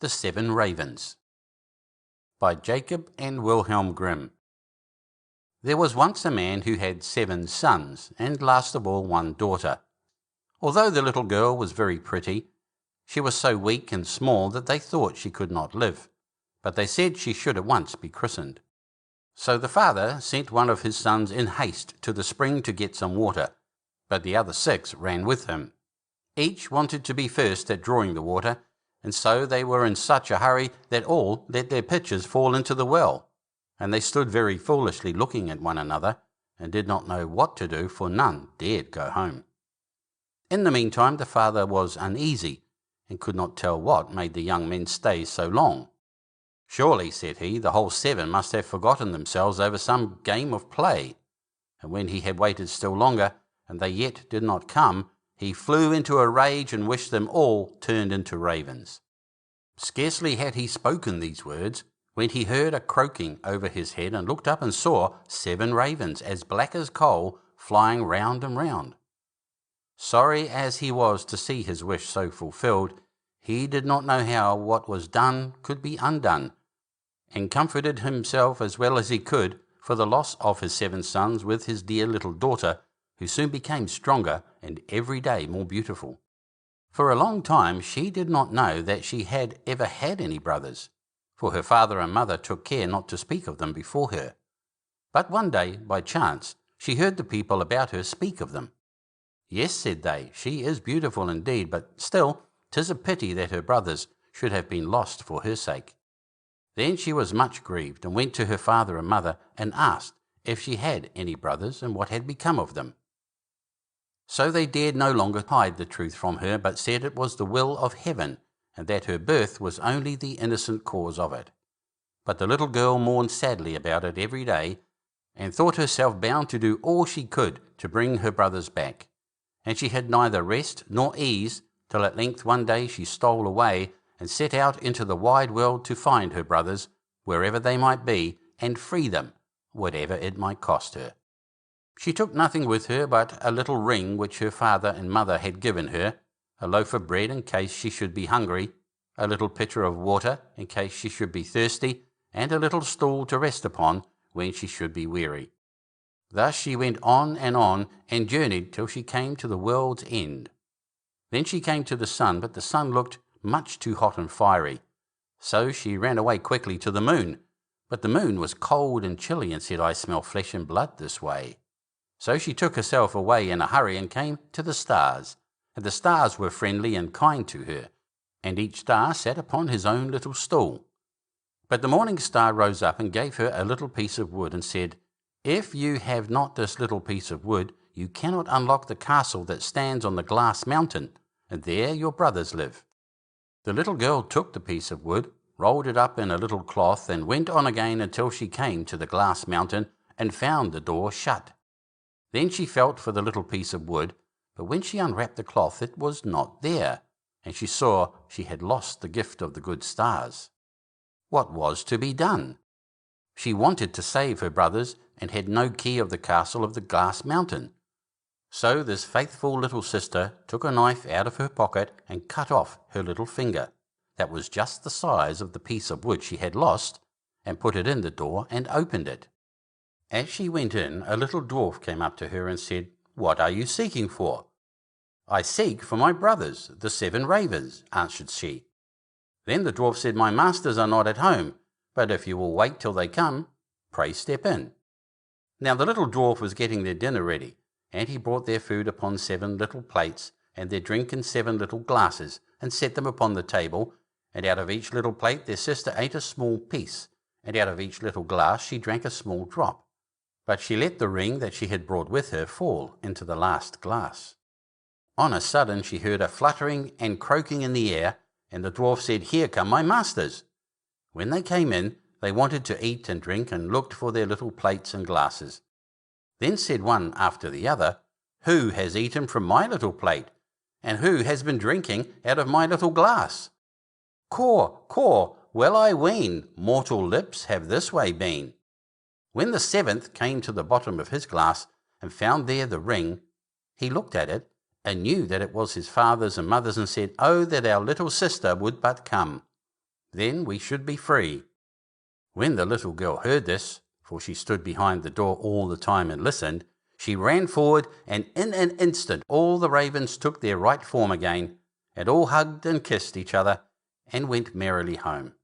The 7 Ravens by Jacob and Wilhelm Grimm. There was once a man who had 7 sons, and last of all 1 daughter. Although the little girl was very pretty, she was so weak and small that they thought she could not live, but they said she should at once be christened. So the father sent one of his sons in haste to the spring to get some water, but the other 6 ran with him. Each wanted to be first at drawing the water, and so they were in such a hurry that all let their pitchers fall into the well, and they stood very foolishly looking at one another, and did not know what to do, for none dared go home. In the meantime the father was uneasy, and could not tell what made the young men stay so long. "Surely," said he, "the whole 7 must have forgotten themselves over some game of play." And when he had waited still longer, and they yet did not come, he flew into a rage and wished them all turned into ravens. Scarcely had he spoken these words, when he heard a croaking over his head, and looked up and saw 7 ravens, as black as coal, flying round and round. Sorry as he was to see his wish so fulfilled, he did not know how what was done could be undone, and comforted himself as well as he could for the loss of his 7 sons with his dear little daughter, who soon became stronger and every day more beautiful. For a long time she did not know that she had ever had any brothers, for her father and mother took care not to speak of them before her. But one day, by chance, she heard the people about her speak of them. "Yes," said they, "she is beautiful indeed, but still 'tis a pity that her brothers should have been lost for her sake." Then she was much grieved, and went to her father and mother, and asked if she had any brothers, and what had become of them. So they dared no longer hide the truth from her, but said it was the will of heaven, and that her birth was only the innocent cause of it. But the little girl mourned sadly about it every day, and thought herself bound to do all she could to bring her brothers back. And she had neither rest nor ease, till at length one day she stole away, and set out into the wide world to find her brothers, wherever they might be, and free them, whatever it might cost her. She took nothing with her but a little ring which her father and mother had given her, a loaf of bread in case she should be hungry, a little pitcher of water in case she should be thirsty, and a little stool to rest upon when she should be weary. Thus she went on, and journeyed till she came to the world's end. Then she came to the sun, but the sun looked much too hot and fiery. So she ran away quickly to the moon, but the moon was cold and chilly, and said, "I smell flesh and blood this way." So she took herself away in a hurry, and came to the stars, and the stars were friendly and kind to her, and each star sat upon his own little stool. But the morning star rose up and gave her a little piece of wood, and said, "If you have not this little piece of wood, you cannot unlock the castle that stands on the glass mountain, and there your brothers live." The little girl took the piece of wood, rolled it up in a little cloth, and went on again until she came to the glass mountain, and found the door shut. Then she felt for the little piece of wood, but when she unwrapped the cloth it was not there, and she saw she had lost the gift of the good stars. What was to be done? She wanted to save her brothers, and had no key of the castle of the glass mountain. So this faithful little sister took a knife out of her pocket and cut off her little finger, that was just the size of the piece of wood she had lost, and put it in the door and opened it. As she went in, a little dwarf came up to her and said, "What are you seeking for?" "I seek for my brothers, the 7 ravens," answered she. Then the dwarf said, "My masters are not at home, but if you will wait till they come, pray step in." Now the little dwarf was getting their dinner ready, and he brought their food upon 7 little plates, and their drink in 7 little glasses, and set them upon the table, and out of each little plate their sister ate a small piece, and out of each little glass she drank a small drop. But she let the ring that she had brought with her fall into the last glass. On a sudden she heard a fluttering and croaking in the air, and the dwarf said, "Here come my masters." When they came in, they wanted to eat and drink, and looked for their little plates and glasses. Then said one after the other, "Who has eaten from my little plate, and who has been drinking out of my little glass? Caw, caw, well I ween, mortal lips have this way been." When the 7th came to the bottom of his glass, and found there the ring, he looked at it, and knew that it was his father's and mother's, and said, "Oh, that our little sister would but come." Then we should be free." When the little girl heard this, for she stood behind the door all the time and listened, she ran forward, and in an instant all the ravens took their right form again, and all hugged and kissed each other, and went merrily home.